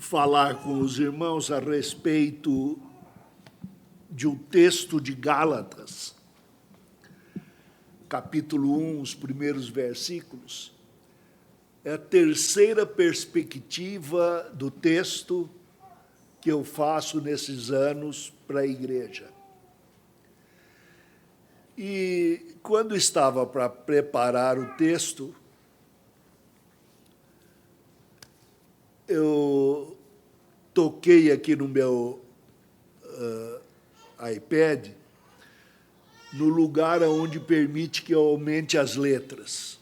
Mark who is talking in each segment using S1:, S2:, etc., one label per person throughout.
S1: falar com os irmãos a respeito de um texto de Gálatas, capítulo 1, os primeiros versículos. É a terceira perspectiva do texto que eu faço nesses anos para a igreja. E quando estava para preparar o texto, eu toquei aqui no meu iPad, no lugar onde permite que eu aumente as letras.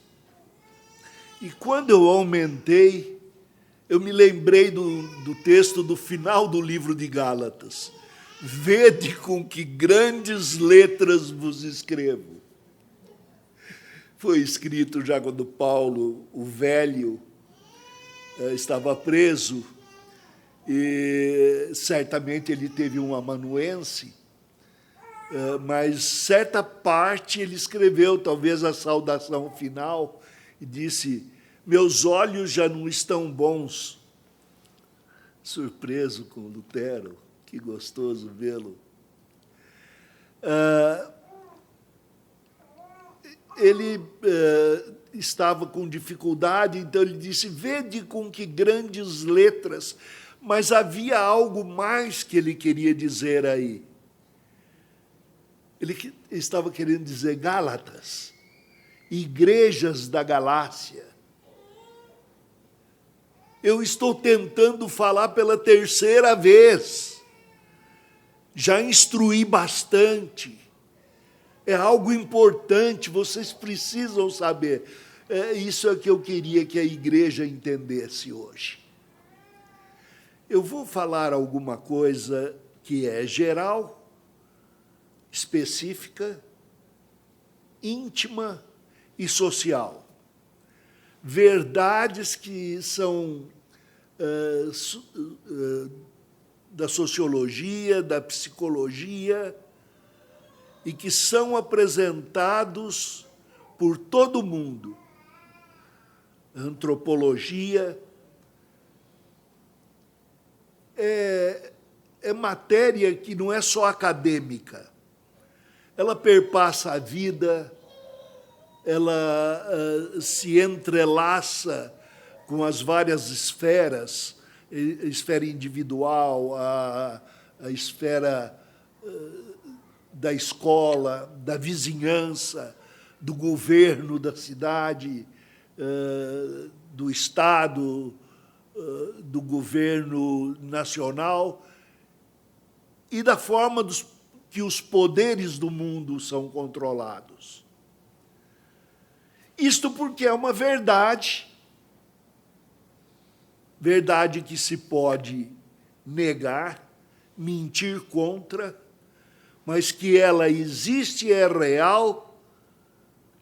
S1: E quando eu aumentei, eu me lembrei do texto do final do livro de Gálatas. Vede com que grandes letras vos escrevo. Foi escrito já quando Paulo, o velho, estava preso, e certamente ele teve um amanuense, mas certa parte ele escreveu, talvez a saudação final, e disse: meus olhos já não estão bons. Surpreso com Lutero, que gostoso vê-lo. Ele estava com dificuldade, então ele disse: vede com que grandes letras, mas havia algo mais que ele queria dizer aí. Ele estava querendo dizer Gálatas, igrejas da Galácia. Eu estou tentando falar pela terceira vez. Já instruí bastante. É algo importante, vocês precisam saber. Isso é que eu queria que a igreja entendesse hoje. Eu vou falar alguma coisa que é geral, específica, íntima e social. Verdades que são da sociologia, da psicologia, e que são apresentados por todo mundo. Antropologia é matéria que não é só acadêmica. Ela perpassa a vida, ela se entrelaça com as várias esferas, a esfera individual, a esfera da escola, da vizinhança, do governo da cidade, do Estado, do governo nacional, e da forma que os poderes do mundo são controlados. Isto porque é uma verdade que se pode negar, mentir contra, mas que ela existe, é real,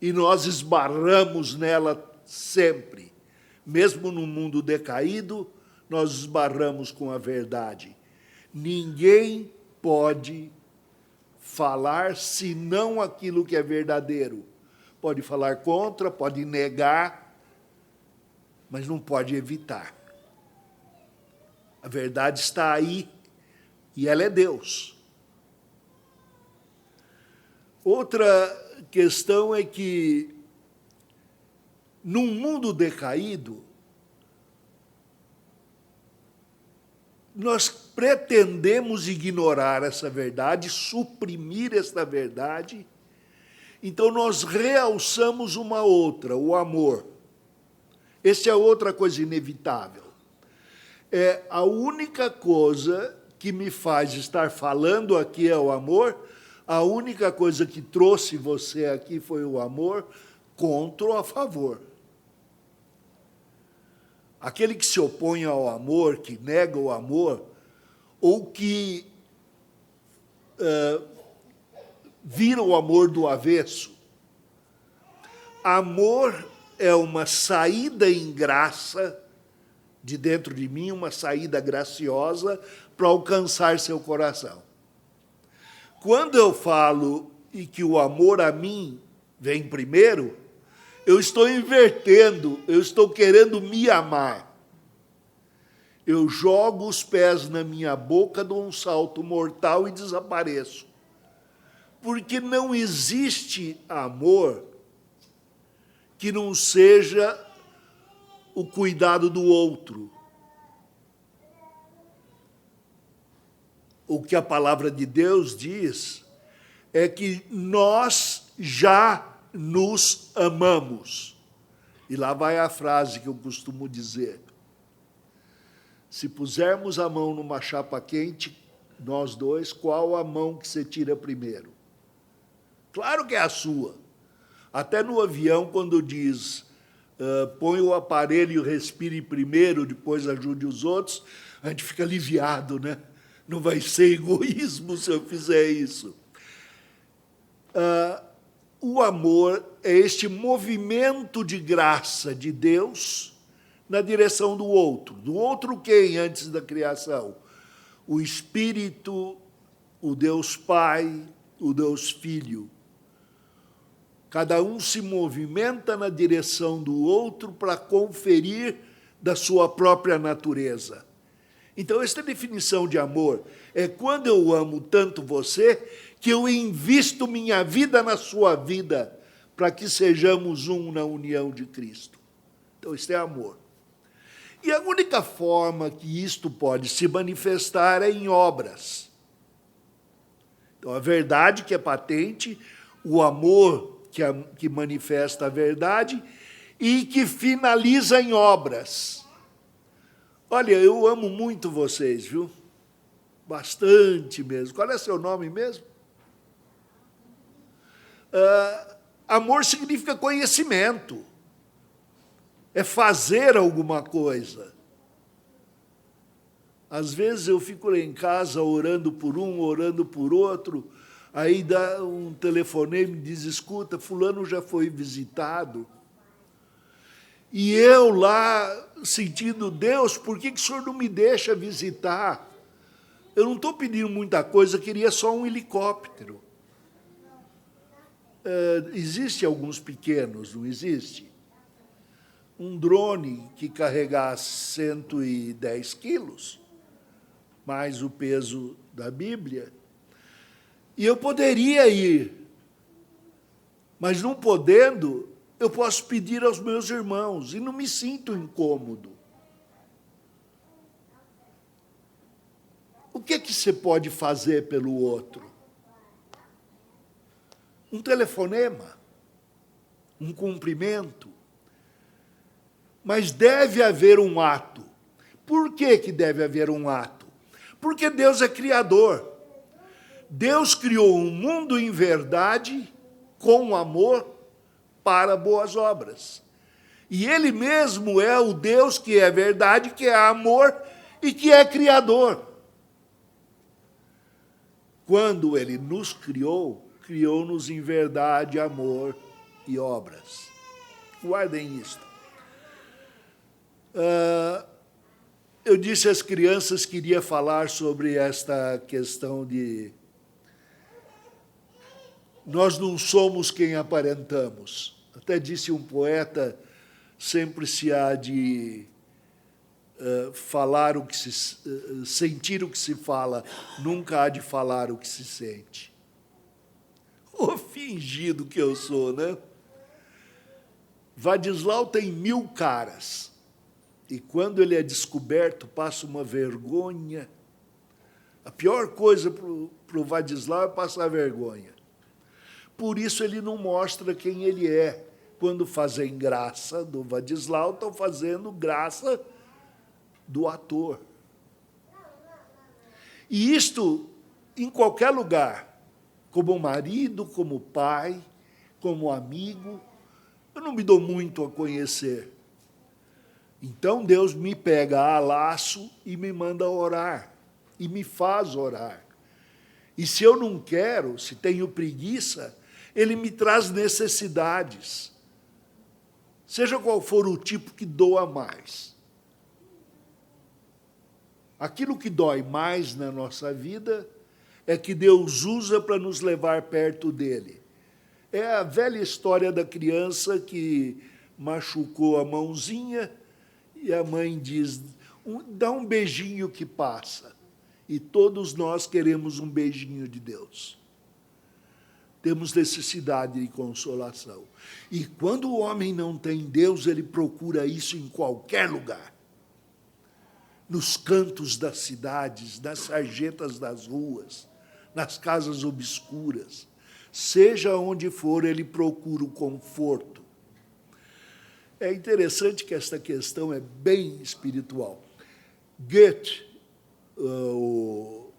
S1: e nós esbarramos nela sempre. Mesmo no mundo decaído, nós esbarramos com a verdade. Ninguém pode falar senão aquilo que é verdadeiro. Pode falar contra, pode negar, mas não pode evitar. A verdade está aí, e ela é Deus. Outra questão é que, num mundo decaído, nós pretendemos ignorar essa verdade, suprimir essa verdade, então nós realçamos uma outra, o amor. Essa é outra coisa inevitável. É a única coisa que me faz estar falando aqui é o amor, a única coisa que trouxe você aqui foi o amor, contra ou a favor. Aquele que se opõe ao amor, que nega o amor, ou que vira o amor do avesso. Amor é uma saída em graça de dentro de mim, uma saída graciosa para alcançar seu coração. Quando eu falo e que o amor a mim vem primeiro, eu estou invertendo, eu estou querendo me amar. eu jogo os pés na minha boca, dou um salto mortal e desapareço. Porque não existe amor que não seja o cuidado do outro. O que a palavra de Deus diz é que nós já nos amamos. E lá vai a frase que eu costumo dizer. Se pusermos a mão numa chapa quente, nós dois, qual a mão que você tira primeiro? Claro que é a sua. Até no avião, quando diz, põe o aparelho e respire primeiro, depois ajude os outros, a gente fica aliviado, né? Não vai ser egoísmo se eu fizer isso. O amor é este movimento de graça de Deus na direção do outro. Do outro quem antes da criação? O Espírito, o Deus Pai, o Deus Filho. Cada um se movimenta na direção do outro para conferir da sua própria natureza. Então, esta definição de amor é quando eu amo tanto você que eu invisto minha vida na sua vida para que sejamos um na união de Cristo. Então, isso é amor. E a única forma que isto pode se manifestar é em obras. Então, a verdade que é patente, o amor que manifesta a verdade e que finaliza em obras. Olha, eu amo muito vocês, viu? Bastante mesmo. Qual é seu nome mesmo? Amor significa conhecimento. É fazer alguma coisa. Às vezes eu fico lá em casa orando por um, orando por outro, aí dá um telefonema e me diz, escuta, fulano já foi visitado. E eu lá sentindo, Deus, por que o Senhor não me deixa visitar? Eu não estou pedindo muita coisa, eu queria só um helicóptero. Existem alguns pequenos, não existe? Um drone que carregasse 110 quilos, mais o peso da Bíblia, e eu poderia ir, mas não podendo, eu posso pedir aos meus irmãos, e não me sinto incômodo. O que você pode fazer pelo outro? Um telefonema, um cumprimento, mas deve haver um ato. Por que deve haver um ato? Porque Deus é criador. Deus criou um mundo em verdade, com amor, para boas obras. E Ele mesmo é o Deus que é verdade, que é amor e que é criador. Quando Ele nos criou, criou-nos em verdade, amor e obras. Guardem isto. Eu disse às crianças que iria falar sobre esta questão de nós não somos quem aparentamos. Até disse um poeta, sempre se há de falar o que se sentir o que se fala, nunca há de falar o que se sente. O fingido que eu sou, né? Vadislau tem 1000 caras. E quando ele é descoberto, passa uma vergonha. A pior coisa para o Vadislau é passar vergonha. Por isso ele não mostra quem ele é. Quando fazem graça do Vadislau, estão fazendo graça do ator. E isto em qualquer lugar, como marido, como pai, como amigo, eu não me dou muito a conhecer. Então Deus me pega a laço e me manda orar, e me faz orar. E se eu não quero, se tenho preguiça, Ele me traz necessidades, seja qual for o tipo que doa mais. Aquilo que dói mais na nossa vida é que Deus usa para nos levar perto dEle. É a velha história da criança que machucou a mãozinha, e a mãe diz, Dá um beijinho que passa. E todos nós queremos um beijinho de Deus. Temos necessidade de consolação. E quando o homem não tem Deus, ele procura isso em qualquer lugar. Nos cantos das cidades, nas sarjetas das ruas, nas casas obscuras. Seja onde for, ele procura o conforto. É interessante que esta questão é bem espiritual. Goethe, o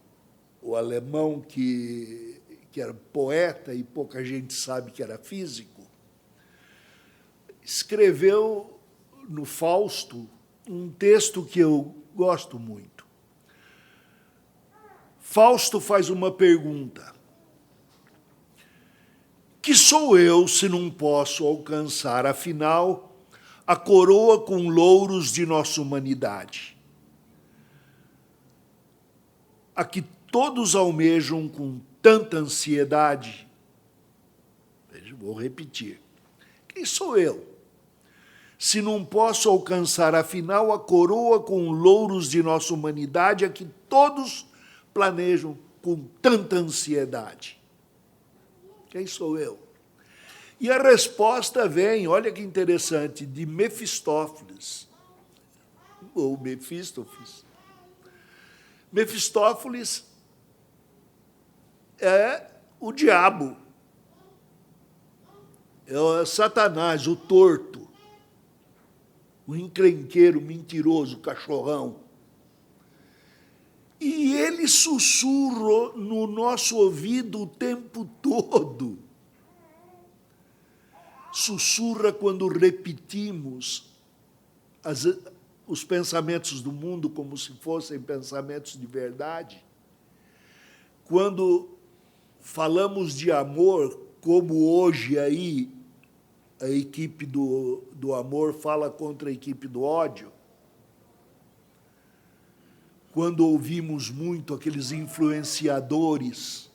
S1: alemão que era poeta e pouca gente sabe que era físico, escreveu no Fausto um texto que eu gosto muito. Fausto faz uma pergunta. Que sou eu se não posso alcançar, afinal, a coroa com louros de nossa humanidade? A que todos almejam com tanta ansiedade. Vou repetir. Quem sou eu? Se não posso alcançar, afinal, a coroa com louros de nossa humanidade, a que todos planejam com tanta ansiedade. Quem sou eu? E a resposta vem, olha que interessante, de Mefistófeles, ou Mefistófeles. Mefistófeles é o diabo, é Satanás, o torto, o encrenqueiro, o mentiroso, o cachorrão. E ele sussurra no nosso ouvido o tempo todo. Sussurra quando repetimos os pensamentos do mundo como se fossem pensamentos de verdade. Quando falamos de amor, como hoje aí a equipe do amor fala contra a equipe do ódio, quando ouvimos muito aqueles influenciadores,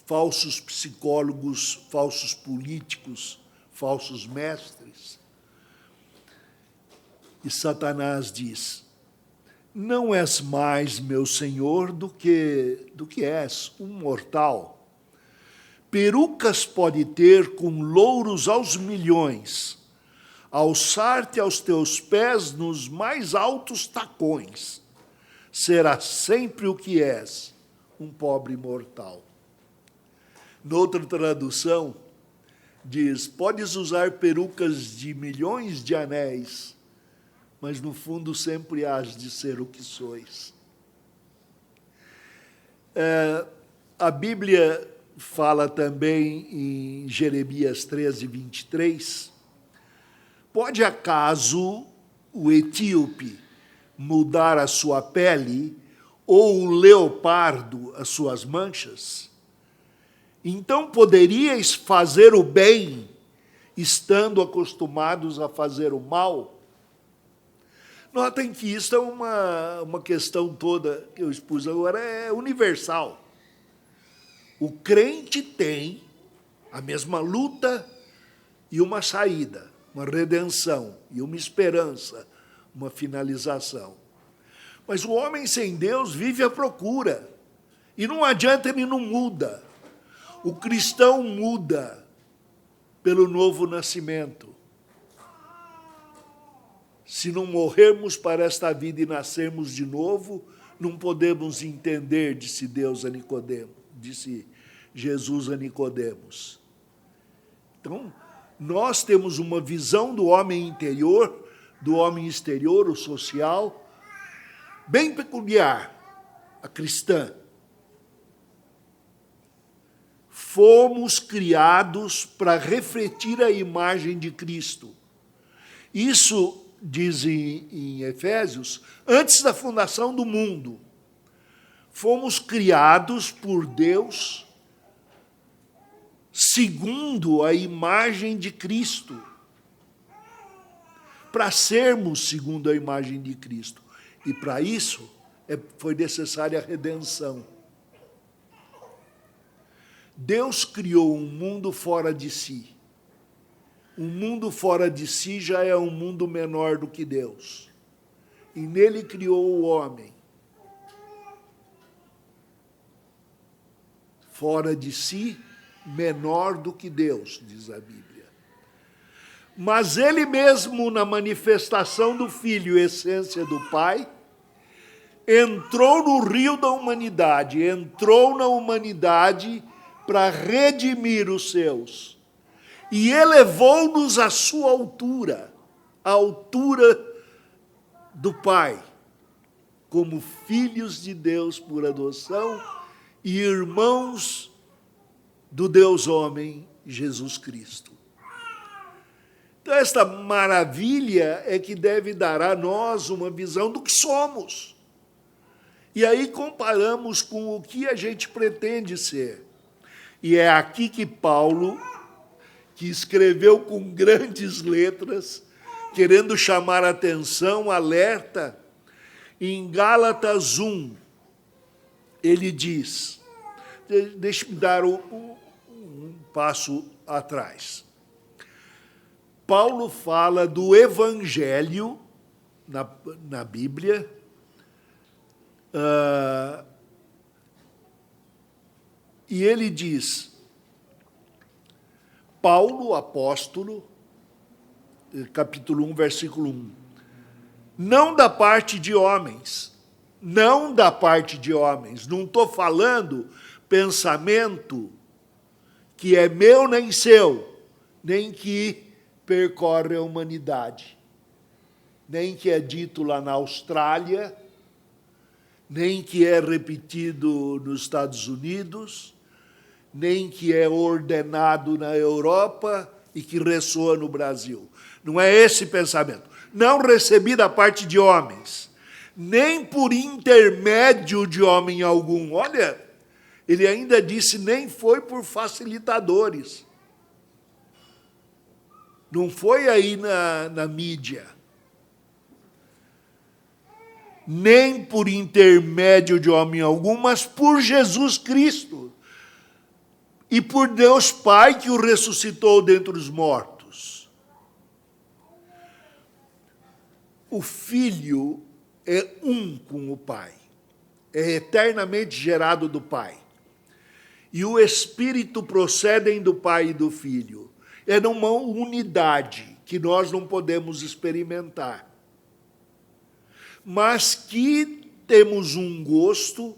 S1: falsos psicólogos, falsos políticos, falsos mestres, e Satanás diz, não és mais, meu Senhor, do que és, um mortal. Perucas pode ter com louros aos milhões, alçar-te aos teus pés nos mais altos tacões. Serás sempre o que és, um pobre mortal. Noutra tradução, diz, podes usar perucas de milhões de anéis, mas no fundo sempre hás de ser o que sois. A Bíblia fala também em Jeremias 13, 23, pode acaso o etíope mudar a sua pele ou o leopardo as suas manchas? Então poderíeis fazer o bem, estando acostumados a fazer o mal? Notem que isso é uma questão toda que eu expus agora, é universal. O crente tem a mesma luta e uma saída, uma redenção e uma esperança, uma finalização. Mas o homem sem Deus vive à procura, e não adianta, ele não muda. O cristão muda pelo novo nascimento. Se não morrermos para esta vida e nascermos de novo, não podemos entender, disse Deus a Nicodemo, disse Jesus a Nicodemos. Então, nós temos uma visão do homem interior, do homem exterior, o social, bem peculiar, a cristã. Fomos criados para refletir a imagem de Cristo. Isso diz em Efésios, antes da fundação do mundo. Fomos criados por Deus segundo a imagem de Cristo, para sermos segundo a imagem de Cristo. E para isso foi necessária a redenção. Deus criou um mundo fora de si, Um mundo fora de si já é um mundo menor do que Deus. E nele criou o homem. Fora de si, menor do que Deus, diz a Bíblia. Mas ele mesmo, na manifestação do Filho, essência do Pai, entrou no rio da humanidade, entrou na humanidade para redimir os seus. E elevou-nos à sua altura, à altura do Pai, como filhos de Deus por adoção e irmãos do Deus homem, Jesus Cristo. Então, esta maravilha é que deve dar a nós uma visão do que somos. E aí comparamos com o que a gente pretende ser. E é aqui que Paulo, que escreveu com grandes letras, querendo chamar a atenção, alerta, em Gálatas 1, ele diz, deixe-me dar um passo atrás. Paulo fala do Evangelho na Bíblia, e ele diz, Paulo, apóstolo, capítulo 1, versículo 1, não da parte de homens, não da parte de homens, não estou falando pensamento que é meu nem seu, nem que percorre a humanidade, nem que é dito lá na Austrália, nem que é repetido nos Estados Unidos, nem que é ordenado na Europa e que ressoa no Brasil. Não é esse pensamento. Não recebi da parte de homens, nem por intermédio de homem algum. Olha, ele ainda disse, nem foi por facilitadores. Não foi aí na mídia. Nem por intermédio de homem algum, mas por Jesus Cristo. E por Deus Pai que o ressuscitou dentre os mortos. O Filho é um com o Pai. É eternamente gerado do Pai. E o Espírito procedem do Pai e do Filho. É numa unidade que nós não podemos experimentar. Mas que temos um gosto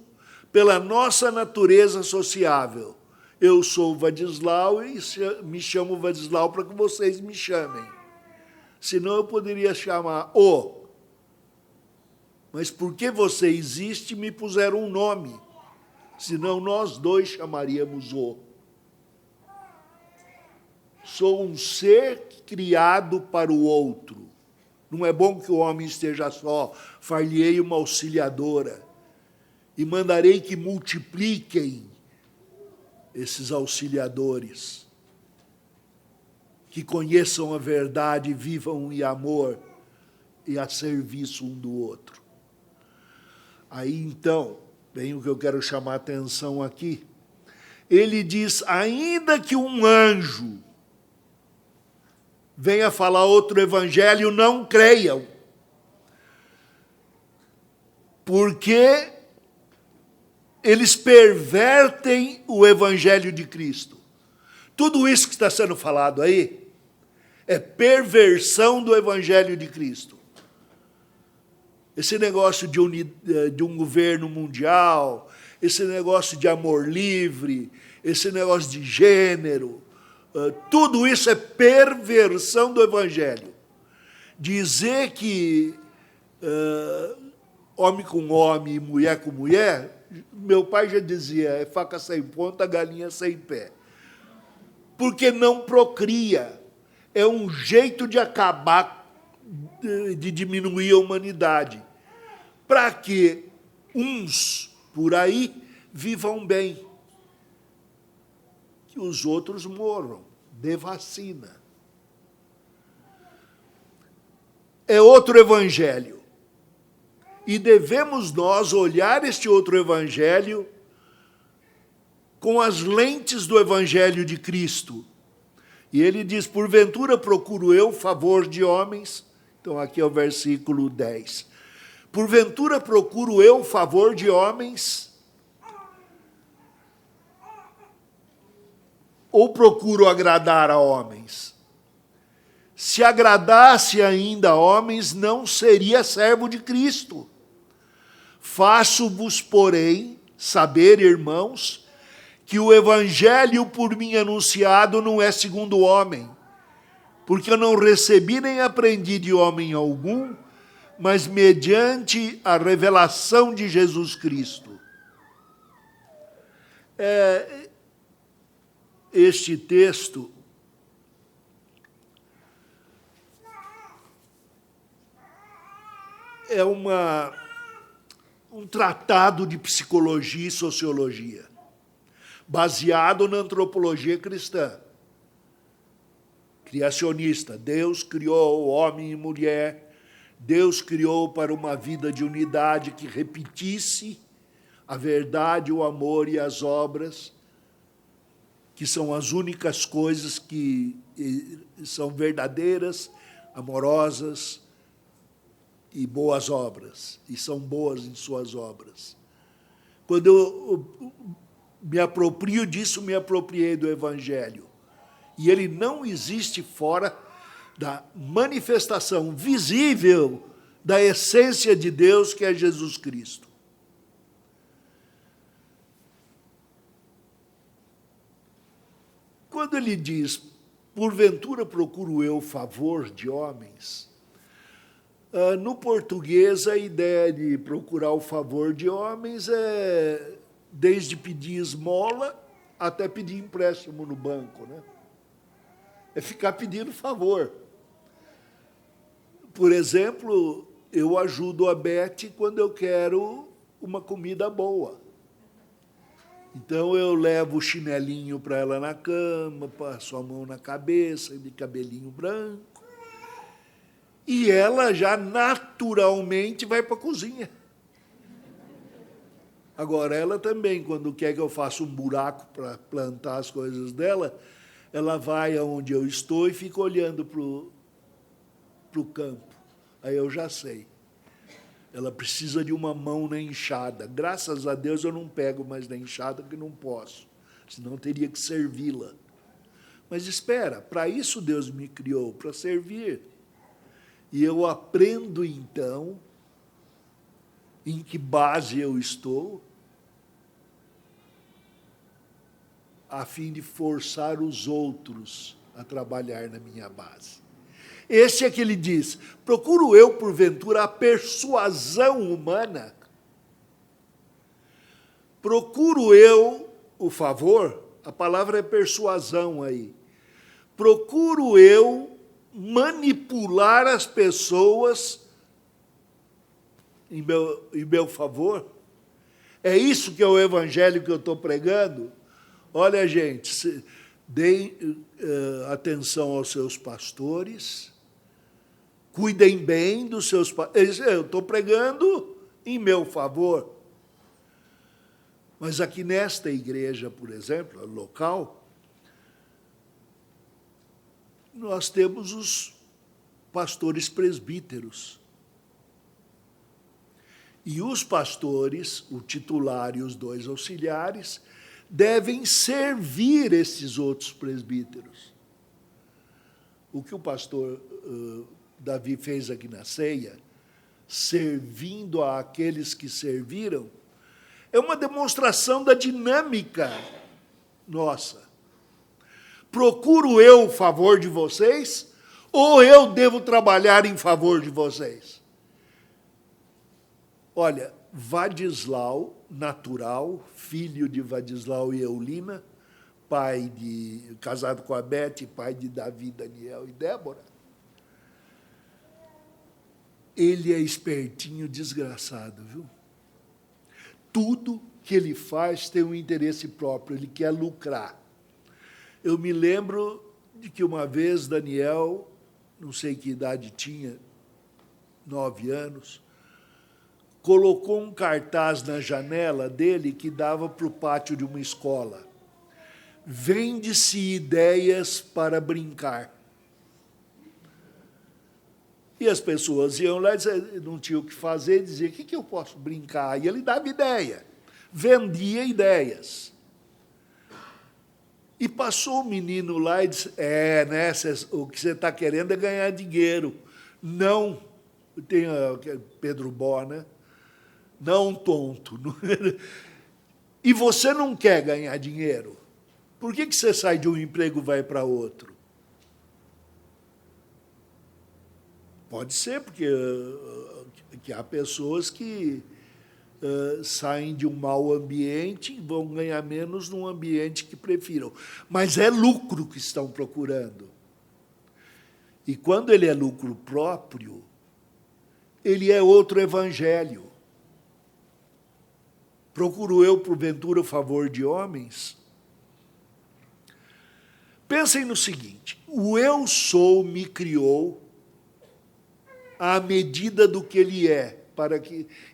S1: pela nossa natureza sociável. Eu sou Vadislau e me chamo Vadislau para que vocês me chamem. Senão eu poderia chamar O. Mas porque você existe, me puseram um nome. Senão nós dois chamaríamos O. Sou um ser criado para o outro. Não é bom que o homem esteja só. Far-lhe-ei uma auxiliadora. E mandarei que multipliquem esses auxiliadores. Que conheçam a verdade, vivam em amor e a serviço um do outro. Aí, então, vem o que eu quero chamar a atenção aqui. Ele diz, ainda que um anjo venha falar outro evangelho, não creiam. Porque eles pervertem o evangelho de Cristo. Tudo isso que está sendo falado aí é perversão do evangelho de Cristo. Esse negócio de um governo mundial, esse negócio de amor livre, esse negócio de gênero, tudo isso é perversão do evangelho. Dizer que homem com homem e mulher com mulher, meu pai já dizia, é faca sem ponta, galinha sem pé. Porque não procria. É um jeito de acabar, de diminuir a humanidade. Para que uns por aí vivam bem. Que os outros morram. Dê vacina. É outro evangelho. E devemos nós olhar este outro evangelho com as lentes do evangelho de Cristo. E ele diz, porventura procuro eu favor de homens? Então, aqui é o versículo 10. Porventura procuro eu favor de homens? Ou procuro agradar a homens? Se agradasse ainda a homens, não seria servo de Cristo. Faço-vos, porém, saber, irmãos, que o evangelho por mim anunciado não é segundo o homem, porque eu não recebi nem aprendi de homem algum, mas mediante a revelação de Jesus Cristo. Este texto é um tratado de psicologia e sociologia, baseado na antropologia cristã, criacionista. Deus criou homem e mulher, Deus criou para uma vida de unidade que repetisse a verdade, o amor e as obras, que são as únicas coisas que são verdadeiras, amorosas e boas obras, e são boas em suas obras. Quando eu me aproprio disso, me apropriei do Evangelho. E ele não existe fora da manifestação visível da essência de Deus, que é Jesus Cristo. Quando ele diz, porventura procuro eu favor de homens, no português a ideia de procurar o favor de homens é desde pedir esmola até pedir empréstimo no banco, né? É ficar pedindo favor. Por exemplo, eu ajudo a Beth quando eu quero uma comida boa. Então, eu levo o chinelinho para ela na cama, passo a mão na cabeça, de cabelinho branco, e ela já naturalmente vai para a cozinha. Agora, ela também, quando quer que eu faça um buraco para plantar as coisas dela, ela vai aonde eu estou e fica olhando para o campo. Aí eu já sei. Ela precisa de uma mão na enxada. Graças a Deus eu não pego mais na enxada, porque não posso. Senão teria que servi-la. Mas espera, para isso Deus me criou, para servir. E eu aprendo, então, em que base eu estou, a fim de forçar os outros a trabalhar na minha base. Este é que ele diz, procuro eu, porventura, a persuasão humana? Procuro eu o favor? A palavra é persuasão aí. Procuro eu manipular as pessoas em meu favor? É isso que é o evangelho que eu estou pregando? Olha, gente, deem atenção aos seus pastores, cuidem bem dos seus pastores. Eu estou pregando em meu favor. Mas aqui nesta igreja, por exemplo, local, nós temos os pastores presbíteros. E os pastores, o titular e os dois auxiliares, devem servir esses outros presbíteros. O que o pastor Davi fez aqui na ceia, servindo àqueles que serviram, é uma demonstração da dinâmica nossa. Procuro eu o favor de vocês, ou eu devo trabalhar em favor de vocês? Olha, Vadislau, natural, filho de Vadislau e Eulina, casado com a Beth, pai de Davi, Daniel e Débora, ele é espertinho, desgraçado, viu? Tudo que ele faz tem um interesse próprio, ele quer lucrar. Eu me lembro de que uma vez Daniel, não sei que idade tinha, 9 anos, colocou um cartaz na janela dele que dava para o pátio de uma escola. vende-se ideias para brincar. E as pessoas iam lá e não tinham o que fazer, diziam, o que eu posso brincar? E ele dava ideia, vendia ideias. E passou o menino lá e disse, o que você está querendo é ganhar dinheiro. Não, tem Pedro Bó, né? Não, tonto. E você não quer ganhar dinheiro? Por que você sai de um emprego e vai para outro? Pode ser, porque que há pessoas que saem de um mau ambiente e vão ganhar menos num ambiente que prefiram. Mas é lucro que estão procurando. E quando ele é lucro próprio, ele é outro evangelho. Procuro eu, porventura, o favor de homens? Pensem no seguinte, o eu sou me criou à medida do que ele é.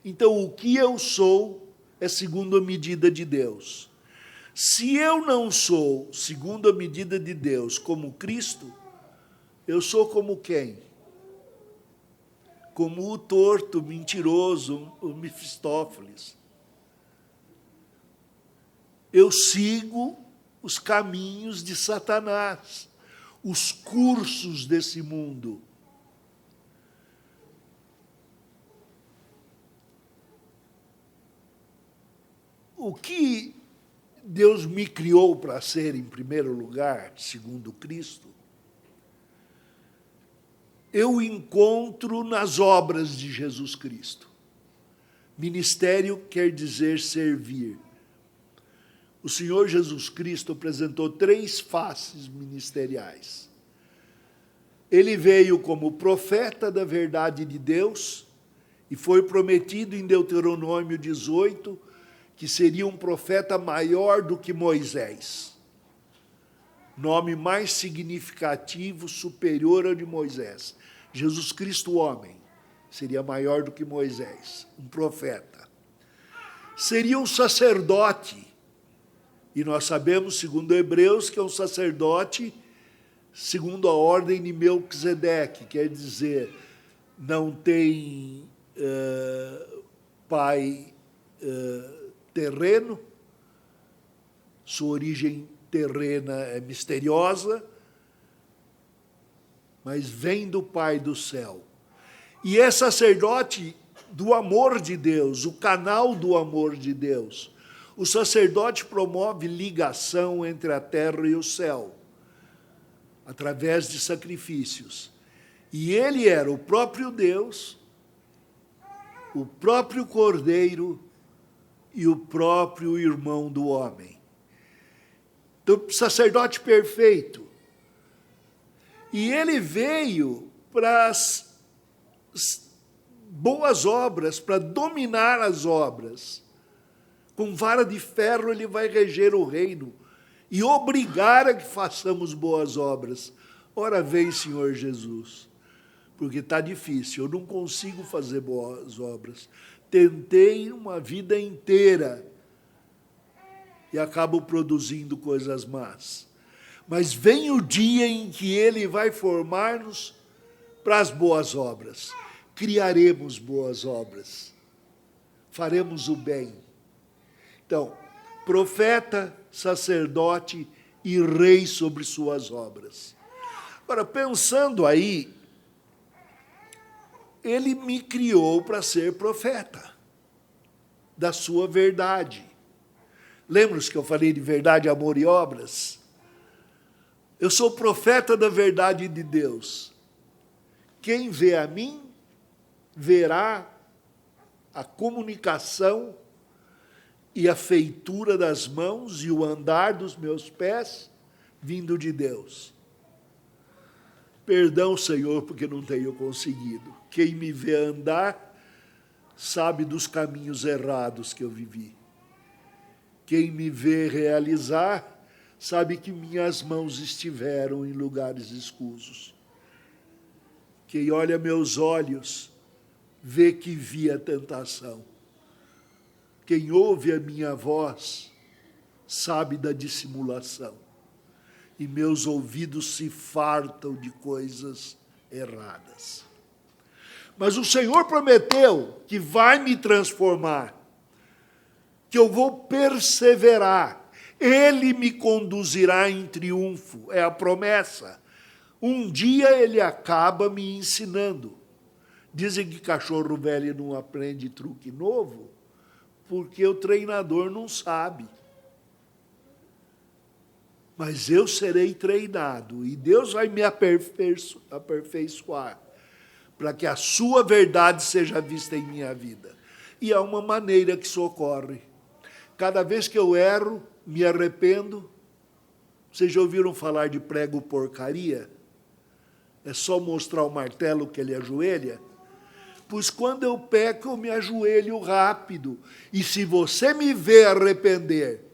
S1: Então, o que eu sou é segundo a medida de Deus. Se eu não sou segundo a medida de Deus como Cristo, eu sou como quem? Como o torto, mentiroso, o Mefistófeles. Eu sigo os caminhos de Satanás, os cursos desse mundo. O que Deus me criou para ser, em primeiro lugar, segundo Cristo, eu encontro nas obras de Jesus Cristo. Ministério quer dizer servir. O Senhor Jesus Cristo apresentou 3 faces ministeriais. Ele veio como profeta da verdade de Deus e foi prometido em Deuteronômio 18 que seria um profeta maior do que Moisés. Nome mais significativo, superior ao de Moisés. Jesus Cristo, homem, seria maior do que Moisés, um profeta. Seria um sacerdote, e nós sabemos, segundo Hebreus, que é um sacerdote segundo a ordem de Melquisedeque, quer dizer, não tem pai terreno, sua origem terrena é misteriosa, mas vem do Pai do céu. E é sacerdote do amor de Deus, o canal do amor de Deus. O sacerdote promove ligação entre a terra e o céu, através de sacrifícios. E ele era o próprio Deus, o próprio Cordeiro e o próprio irmão do homem. Então, sacerdote perfeito. E ele veio para as boas obras, para dominar as obras. Com vara de ferro ele vai reger o reino e obrigar a que façamos boas obras. Ora vem, Senhor Jesus, porque está difícil, eu não consigo fazer boas obras. Tentei uma vida inteira e acabo produzindo coisas más. Mas vem o dia em que ele vai formar-nos para as boas obras. Criaremos boas obras. Faremos o bem. Então, profeta, sacerdote e rei sobre suas obras. Agora, pensando aí, ele me criou para ser profeta da sua verdade. Lembra-se que eu falei de verdade, amor e obras? Eu sou profeta da verdade de Deus. Quem vê a mim, verá a comunicação e a feitura das mãos e o andar dos meus pés vindo de Deus. Perdão, Senhor, porque não tenho conseguido. Quem me vê andar sabe dos caminhos errados que eu vivi. Quem me vê realizar sabe que minhas mãos estiveram em lugares escusos. Quem olha meus olhos vê que vi a tentação. Quem ouve a minha voz sabe da dissimulação. E meus ouvidos se fartam de coisas erradas. Mas o Senhor prometeu que vai me transformar, que eu vou perseverar. Ele me conduzirá em triunfo, é a promessa. Um dia ele acaba me ensinando. Dizem que cachorro velho não aprende truque novo, porque o treinador não sabe. Mas eu serei treinado, e Deus vai me aperfeiçoar, para que a sua verdade seja vista em minha vida. E há uma maneira que isso ocorre. Cada vez que eu erro, me arrependo. Vocês já ouviram falar de prego porcaria? É só mostrar o martelo que ele ajoelha? Pois quando eu peco, eu me ajoelho rápido. E se você me vê arrepender,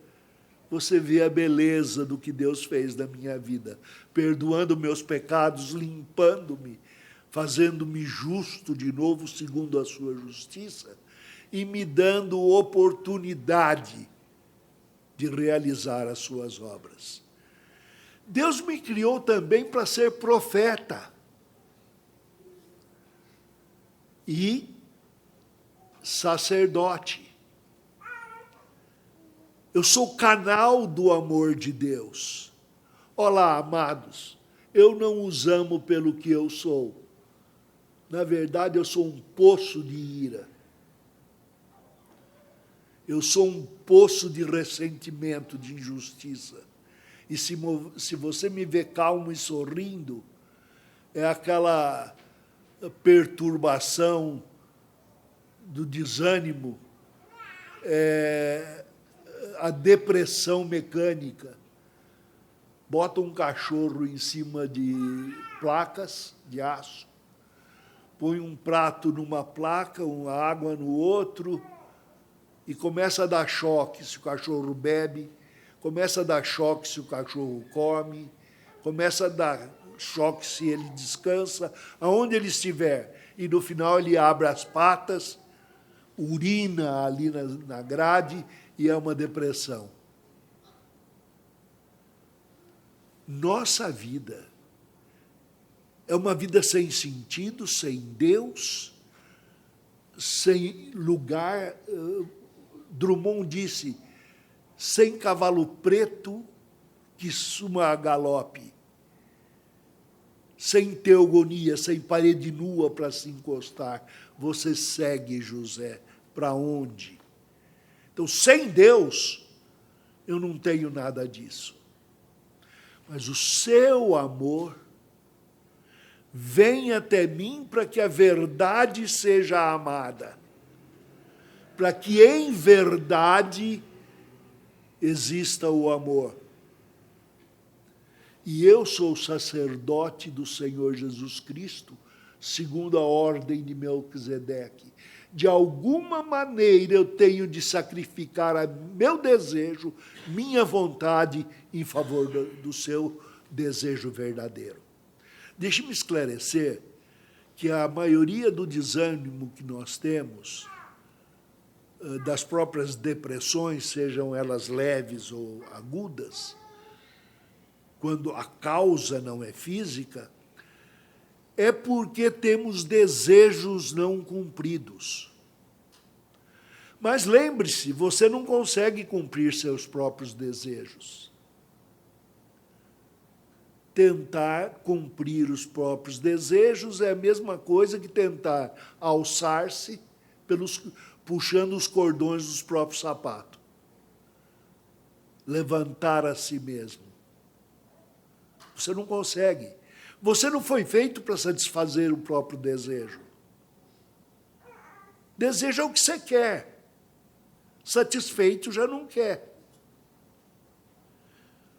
S1: você vê a beleza do que Deus fez na minha vida, perdoando meus pecados, limpando-me, fazendo-me justo de novo, segundo a sua justiça, e me dando oportunidade de realizar as suas obras. Deus me criou também para ser profeta e sacerdote. Eu sou canal do amor de Deus. Olá, amados, eu não os amo pelo que eu sou. Na verdade, eu sou um poço de ira. Eu sou um poço de ressentimento, de injustiça. E se você me vê calmo e sorrindo, é aquela perturbação do desânimo, a depressão mecânica. Bota um cachorro em cima de placas de aço, põe um prato numa placa, uma água no outro, e começa a dar choque se o cachorro bebe, começa a dar choque se o cachorro come, começa a dar choque se ele descansa, aonde ele estiver. E no final ele abre as patas, urina ali na grade, e é uma depressão. Nossa vida é uma vida sem sentido, sem Deus, sem lugar. Drummond disse, sem cavalo preto que suma a galope, sem teogonia, sem parede nua para se encostar. Você segue, José, para onde? Então, sem Deus, eu não tenho nada disso. Mas o seu amor vem até mim para que a verdade seja amada, para que em verdade exista o amor. E eu sou sacerdote do Senhor Jesus Cristo, segundo a ordem de Melquisedeque. De alguma maneira eu tenho de sacrificar meu desejo, minha vontade, em favor do seu desejo verdadeiro. Deixe-me esclarecer que a maioria do desânimo que nós temos, das próprias depressões, sejam elas leves ou agudas, quando a causa não é física, é porque temos desejos não cumpridos. Mas lembre-se, você não consegue cumprir seus próprios desejos. Tentar cumprir os próprios desejos é a mesma coisa que tentar alçar-se puxando os cordões dos próprios sapatos. Levantar a si mesmo. Você não consegue. Você não foi feito para satisfazer o próprio desejo. Desejo é o que você quer. Satisfeito já não quer.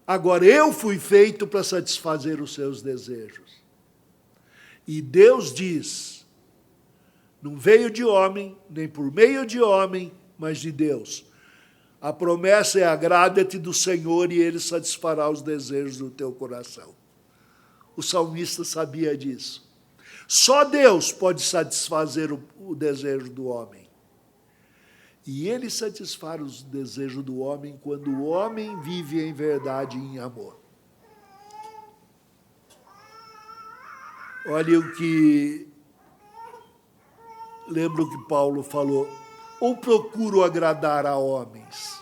S1: Agora, eu fui feito para satisfazer os seus desejos. E Deus diz, não veio de homem, nem por meio de homem, mas de Deus. A promessa é: agrada-te do Senhor e Ele satisfará os desejos do teu coração. O salmista sabia disso. Só Deus pode satisfazer o desejo do homem. E ele satisfaz os desejos do homem quando o homem vive em verdade e em amor. Olha o que... Lembra o que Paulo falou? Ou procuro agradar a homens?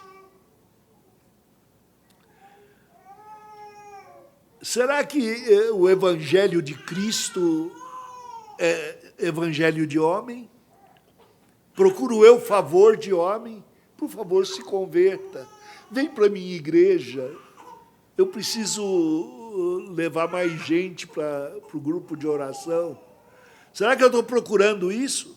S1: Será que o evangelho de Cristo é evangelho de homem? Procuro eu favor de homem? Por favor, se converta. Vem para a minha igreja. Eu preciso levar mais gente para o grupo de oração. Será que eu estou procurando isso?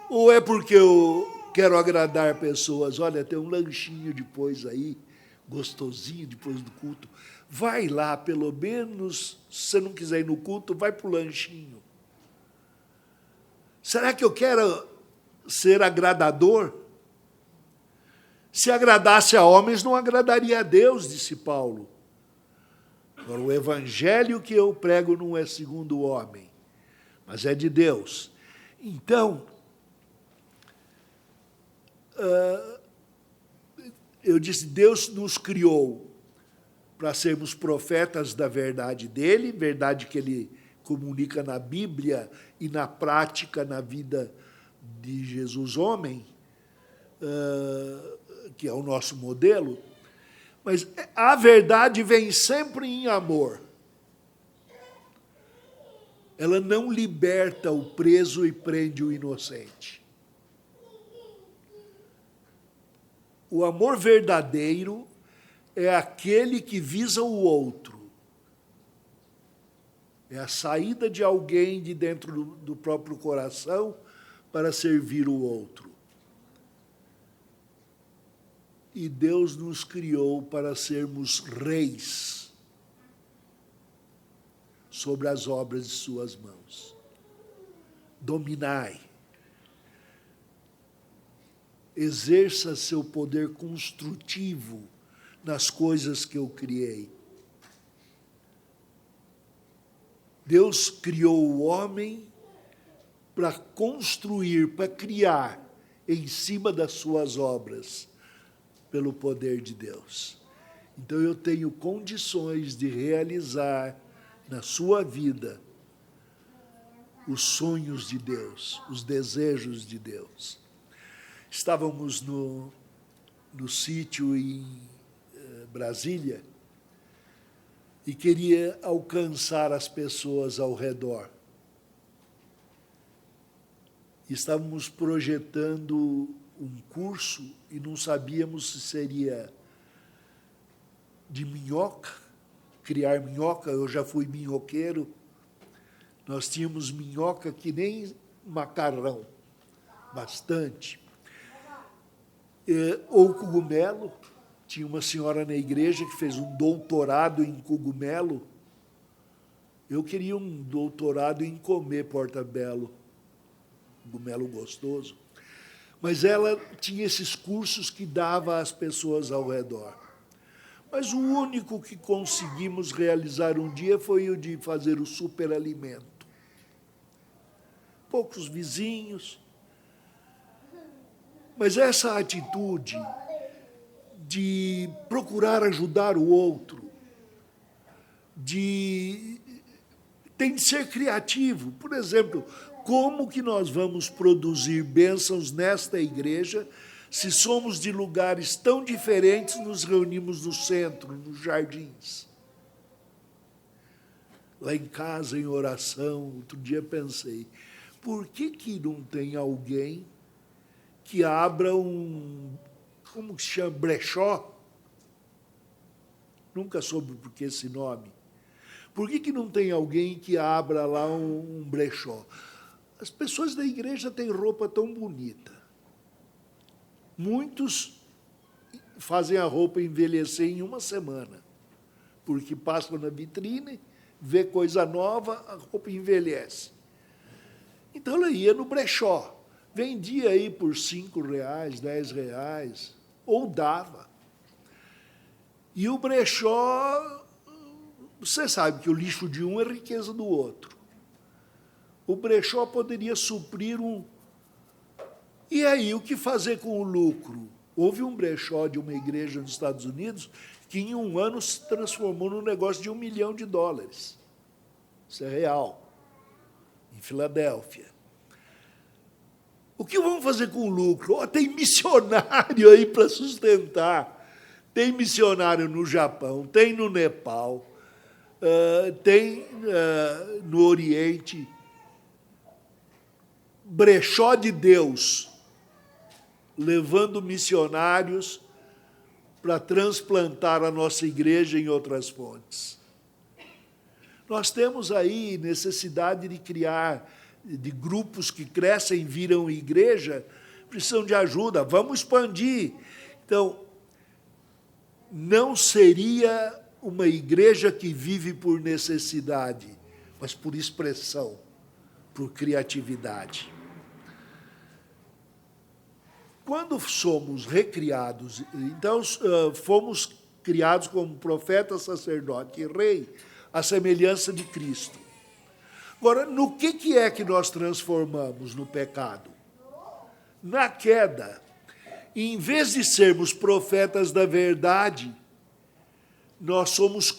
S1: Ou é porque eu quero agradar pessoas? Olha, tem um lanchinho depois aí, gostosinho, depois do culto. Vai lá, pelo menos, se você não quiser ir no culto, vai para o lanchinho. Será que eu quero ser agradador? Se agradasse a homens, não agradaria a Deus, disse Paulo. Agora, o evangelho que eu prego não é segundo o homem, mas é de Deus. Então, eu disse, Deus nos criou para sermos profetas da verdade dele, verdade que ele comunica na Bíblia e na prática, na vida de Jesus homem, que é o nosso modelo, mas a verdade vem sempre em amor. Ela não liberta o preso e prende o inocente. O amor verdadeiro é aquele que visa o outro. É a saída de alguém de dentro do próprio coração para servir o outro. E Deus nos criou para sermos reis sobre as obras de suas mãos. Dominai. Exerça seu poder construtivo nas coisas que eu criei. Deus criou o homem para construir, para criar em cima das suas obras, pelo poder de Deus. Então eu tenho condições de realizar na sua vida os sonhos de Deus, os desejos de Deus. Estávamos no sítio em Brasília e queria alcançar as pessoas ao redor. Estávamos projetando um curso e não sabíamos se seria de minhoca, criar minhoca. Eu já fui minhoqueiro. Nós tínhamos minhoca que nem macarrão, bastante. Ou cogumelo. Tinha uma senhora na igreja que fez um doutorado em cogumelo. Eu queria um doutorado em comer portobello, cogumelo gostoso. Mas ela tinha esses cursos que dava às pessoas ao redor. Mas o único que conseguimos realizar um dia foi o de fazer o superalimento. Poucos vizinhos. Mas essa atitude de procurar ajudar o outro, tem de ser criativo. Por exemplo, como que nós vamos produzir bênçãos nesta igreja se somos de lugares tão diferentes, nos reunimos no centro, nos jardins? Lá em casa, em oração, outro dia pensei, por que não tem alguém que abra como se chama, brechó? Nunca soube por que esse nome. Por que não tem alguém que abra lá um brechó? As pessoas da igreja têm roupa tão bonita. Muitos fazem a roupa envelhecer em uma semana, porque passam na vitrine, vê coisa nova, a roupa envelhece. Então ela ia no brechó, vendia aí por R$5, R$10, ou dava. E o brechó, você sabe que o lixo de um é riqueza do outro. O brechó poderia suprir E aí, o que fazer com o lucro? Houve um brechó de uma igreja nos Estados Unidos que em um ano se transformou num negócio de $1 milhão. Isso é real. Em Filadélfia. O que vamos fazer com o lucro? Oh, tem missionário aí para sustentar. Tem missionário no Japão, tem no Nepal, tem no Oriente. Brechó de Deus, levando missionários para transplantar a nossa igreja em outras fontes. Nós temos aí necessidade de criar, de grupos que crescem, viram igreja, precisam de ajuda, vamos expandir. Então, não seria uma igreja que vive por necessidade, mas por expressão, por criatividade. Quando somos recriados, então, fomos criados como profeta, sacerdote e rei, à semelhança de Cristo. Agora, no que é que nós transformamos no pecado? Na queda, em vez de sermos profetas da verdade, nós somos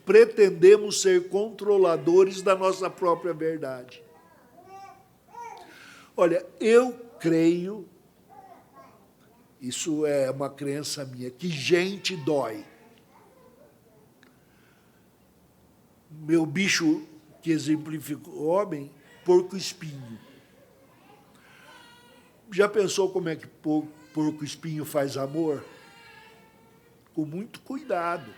S1: pretendemos ser controladores da nossa própria verdade. Olha, eu creio, isso é uma crença minha, que gente dói. Meu bicho que exemplifica o homem, porco-espinho. Já pensou como é que porco-espinho faz amor? Com muito cuidado.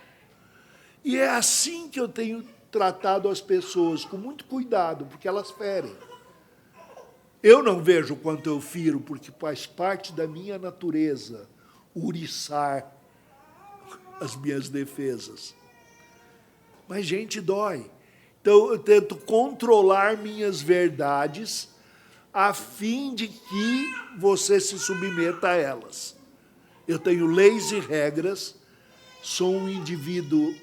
S1: E é assim que eu tenho tratado as pessoas, com muito cuidado, porque elas ferem. Eu não vejo o quanto eu firo, porque faz parte da minha natureza uriçar as minhas defesas. Mas gente dói. Então, eu tento controlar minhas verdades a fim de que você se submeta a elas. Eu tenho leis e regras, sou um indivíduo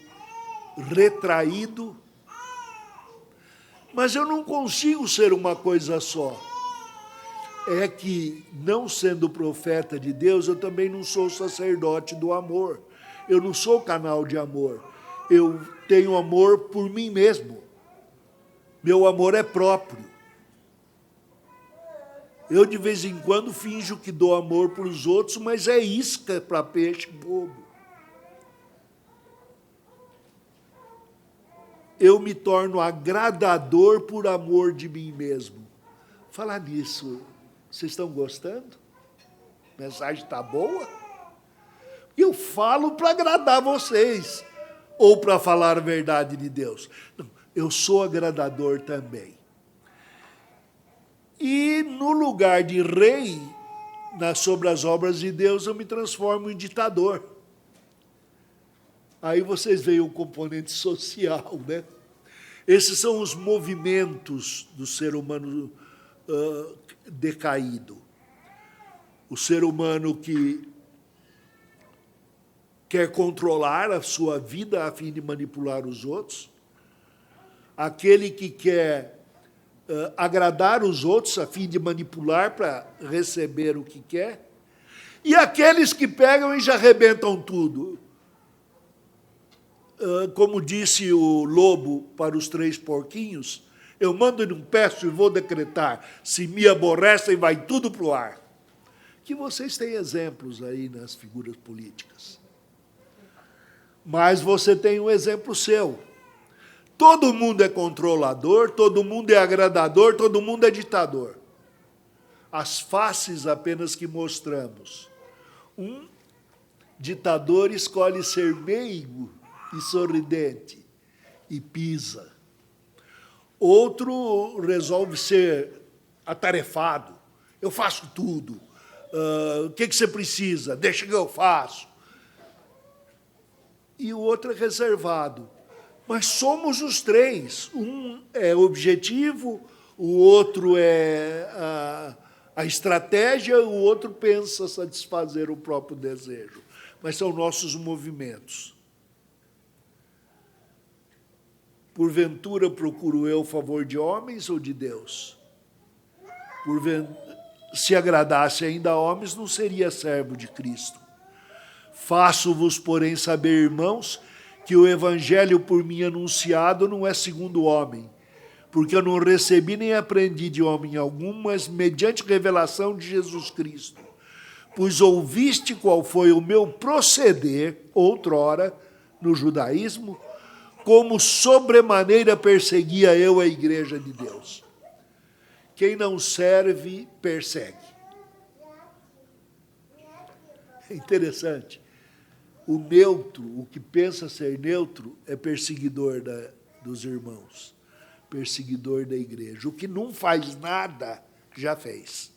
S1: retraído, mas eu não consigo ser uma coisa só. É que, não sendo profeta de Deus, eu também não sou sacerdote do amor. Eu não sou canal de amor. Eu tenho amor por mim mesmo. Meu amor é próprio. Eu, de vez em quando, finjo que dou amor para os outros, mas é isca para peixe bobo. Eu me torno agradador por amor de mim mesmo. Falar nisso, vocês estão gostando? A mensagem está boa? Eu falo para agradar vocês, ou para falar a verdade de Deus. Não, eu sou agradador também. E no lugar de rei, sobre as obras de Deus, eu me transformo em ditador. Aí vocês veem o componente social, né? Esses são os movimentos do ser humano decaído. O ser humano que quer controlar a sua vida a fim de manipular os outros, aquele que quer agradar os outros a fim de manipular para receber o que quer, e aqueles que pegam e já arrebentam tudo. Como disse o lobo para os 3 porquinhos, eu mando e não peço e vou decretar, se me aborrecem, vai tudo para o ar. Que vocês têm exemplos aí nas figuras políticas. Mas você tem um exemplo seu. Todo mundo é controlador, todo mundo é agradador, todo mundo é ditador. As faces apenas que mostramos. Um ditador escolhe ser meigo e sorridente e pisa. Outro resolve ser atarefado. Eu faço tudo. O que você precisa? Deixa que eu faço. E o outro é reservado. Mas somos os 3. Um é objetivo, o outro é a estratégia, o outro pensa satisfazer o próprio desejo. Mas são nossos movimentos. Porventura procuro eu o favor de homens ou de Deus? se agradasse ainda a homens, não seria servo de Cristo. Faço-vos, porém, saber, irmãos, que o evangelho por mim anunciado não é segundo o homem, porque eu não recebi nem aprendi de homem algum, mas mediante revelação de Jesus Cristo. Pois ouviste qual foi o meu proceder, outrora, no judaísmo, como sobremaneira perseguia eu a igreja de Deus. Quem não serve, persegue. É interessante. O neutro, o que pensa ser neutro, é perseguidor dos irmãos, perseguidor da igreja. O que não faz nada, já fez.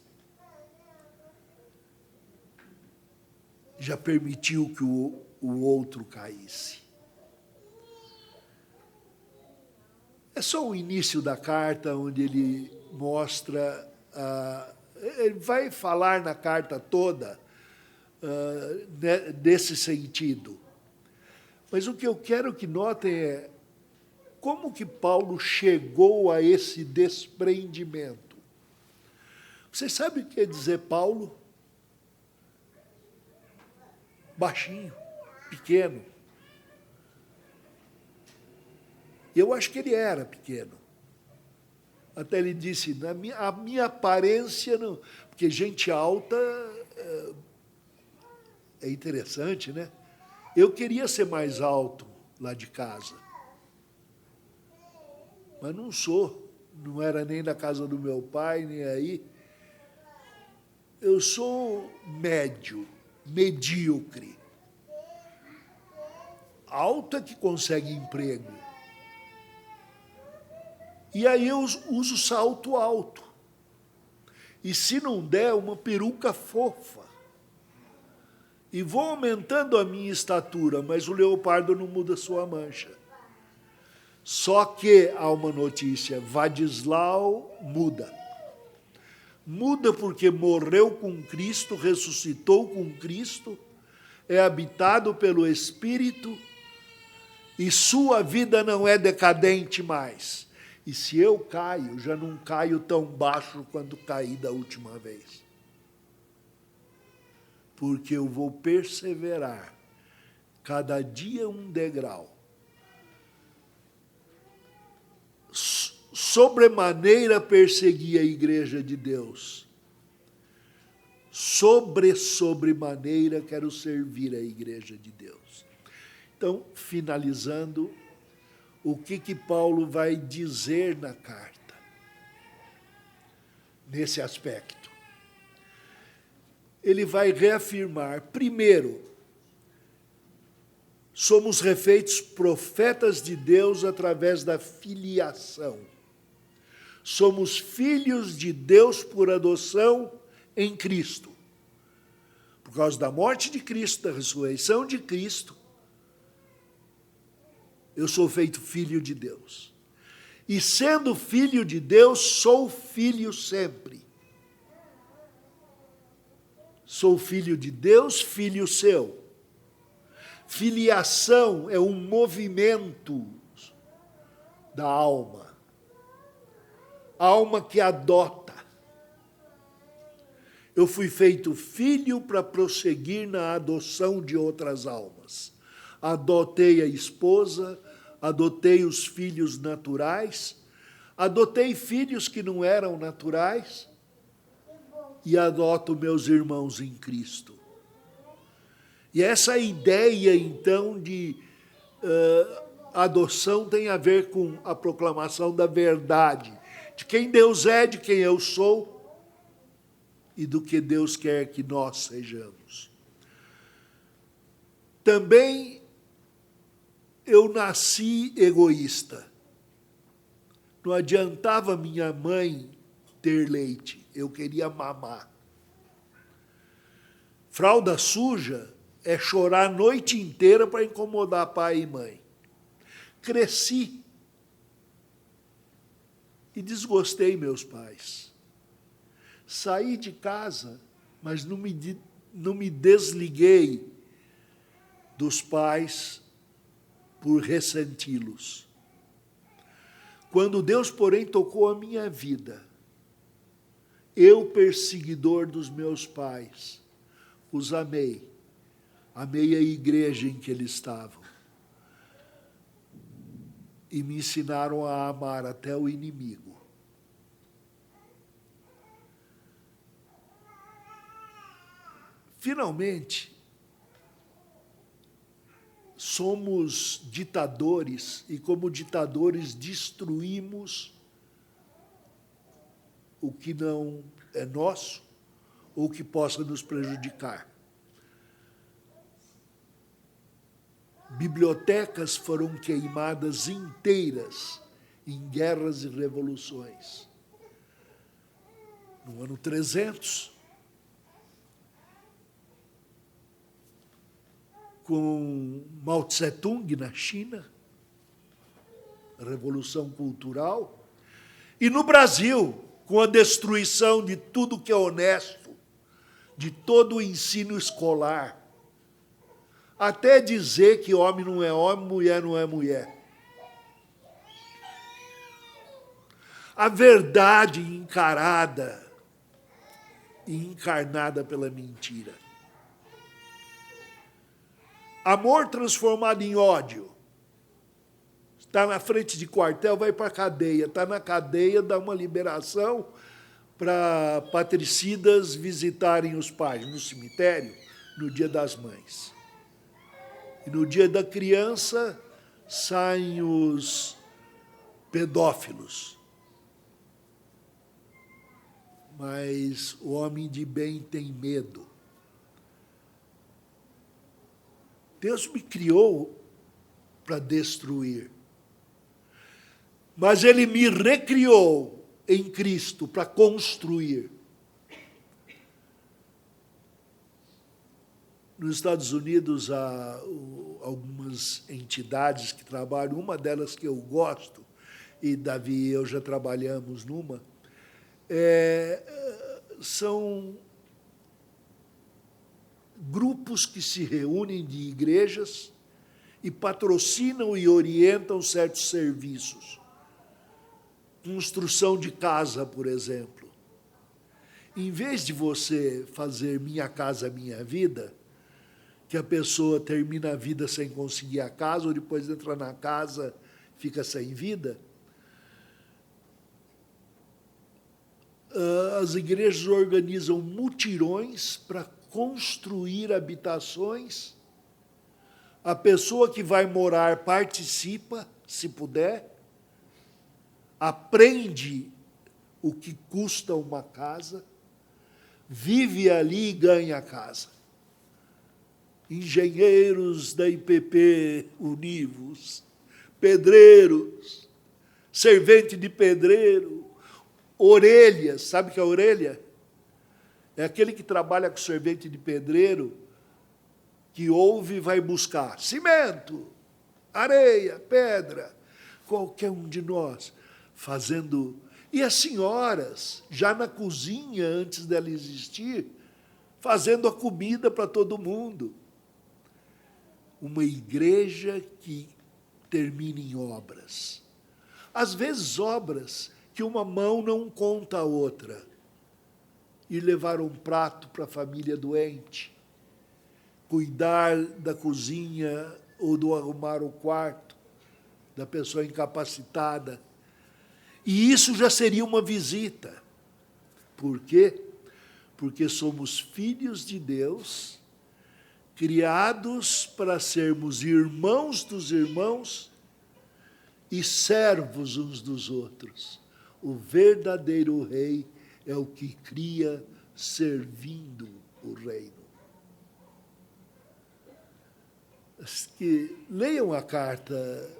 S1: Já permitiu que o outro caísse. É só o início da carta, onde ele mostra, ele vai falar na carta toda desse sentido. Mas o que eu quero que notem é como que Paulo chegou a esse desprendimento. Vocês sabem o que quer dizer Paulo? Baixinho, pequeno. Eu acho que ele era pequeno. Até ele disse, a minha aparência não... Porque gente alta é interessante, né? Eu queria ser mais alto lá de casa. Mas não sou. Não era nem na casa do meu pai, nem aí. Eu sou médio, medíocre. Alto é que consegue emprego. E aí eu uso salto alto. E se não der, uma peruca fofa. E vou aumentando a minha estatura, mas o leopardo não muda sua mancha. Só que há uma notícia, Vadislau muda. Muda porque morreu com Cristo, ressuscitou com Cristo, é habitado pelo Espírito, e sua vida não é decadente mais. E se eu caio, já não caio tão baixo quanto caí da última vez. Porque eu vou perseverar, cada dia um degrau. Sobremaneira persegui a igreja de Deus. Sobremaneira quero servir a igreja de Deus. Então, finalizando, o que Paulo vai dizer na carta, nesse aspecto? Ele vai reafirmar, primeiro, somos refeitos profetas de Deus através da filiação. Somos filhos de Deus por adoção em Cristo. Por causa da morte de Cristo, da ressurreição de Cristo, eu sou feito filho de Deus. E sendo filho de Deus, sou filho sempre. Sou filho de Deus, filho seu. Filiação é um movimento da alma. A alma que adota. Eu fui feito filho para prosseguir na adoção de outras almas. Adotei a esposa, adotei os filhos naturais, adotei filhos que não eram naturais e adoto meus irmãos em Cristo. E essa ideia, então, de adoção tem a ver com a proclamação da verdade, de quem Deus é, de quem eu sou e do que Deus quer que nós sejamos. Também eu nasci egoísta. Não adiantava minha mãe ter leite, eu queria mamar. Fralda suja é chorar a noite inteira para incomodar pai e mãe. Cresci e desgostei meus pais. Saí de casa, mas não me desliguei dos pais por ressenti-los. Quando Deus, porém, tocou a minha vida, Eu, perseguidor dos meus pais, os amei. Amei a igreja em que eles estavam. E me ensinaram a amar até o inimigo. Finalmente, somos ditadores e, como ditadores, destruímos o que não é nosso ou que possa nos prejudicar. Bibliotecas foram queimadas inteiras em guerras e revoluções. No ano 300, com Mao Tse-tung na China, a Revolução Cultural, e no Brasil, com a destruição de tudo que é honesto, de todo o ensino escolar, até dizer que homem não é homem, mulher não é mulher. A verdade encarada e encarnada pela mentira. Amor transformado em ódio. Está na frente de quartel, vai para a cadeia. Está na cadeia, dá uma liberação para patricidas visitarem os pais no cemitério no Dia das Mães. E no Dia da Criança saem os pedófilos. Mas o homem de bem tem medo. Deus me criou para destruir. Mas Ele me recriou em Cristo para construir. Nos Estados Unidos há algumas entidades que trabalham, uma delas que eu gosto, e Davi e eu já trabalhamos numa, são grupos que se reúnem de igrejas e patrocinam e orientam certos serviços. Construção de casa, por exemplo. Em vez de você fazer Minha Casa Minha Vida, que a pessoa termina a vida sem conseguir a casa, ou depois entra na casa, fica sem vida, as igrejas organizam mutirões para construir habitações. A pessoa que vai morar participa, se puder, aprende o que custa uma casa, vive ali e ganha a casa. Engenheiros da IPP Univos, pedreiros, servente de pedreiro, orelhas, sabe o que é orelha? É aquele que trabalha com servente de pedreiro, que ouve e vai buscar cimento, areia, pedra, qualquer um de nós, fazendo... E as senhoras, já na cozinha, antes dela existir, fazendo a comida para todo mundo. Uma igreja que termina em obras. Às vezes, obras que uma mão não conta a outra. Ir levar um prato para a família doente, cuidar da cozinha ou do arrumar o quarto da pessoa incapacitada. E isso já seria uma visita. Por quê? Porque somos filhos de Deus, criados para sermos irmãos dos irmãos e servos uns dos outros. O verdadeiro rei é o que cria servindo o reino. Que leiam a carta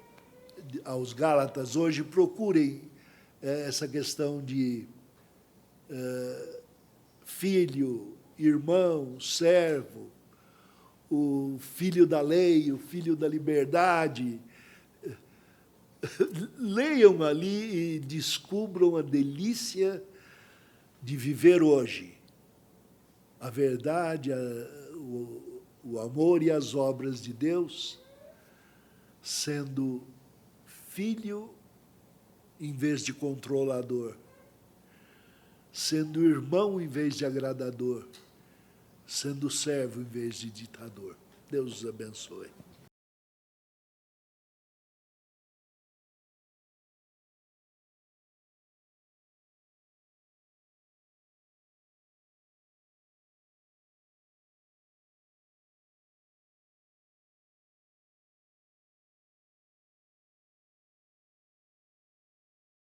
S1: aos Gálatas hoje, procurem essa questão de filho, irmão, servo, o filho da lei, o filho da liberdade. Leiam ali e descubram a delícia de viver hoje. A verdade, o amor e as obras de Deus, sendo filho em vez de controlador. sendo irmão em vez de agradador, sendo servo em vez de ditador. Deus os abençoe.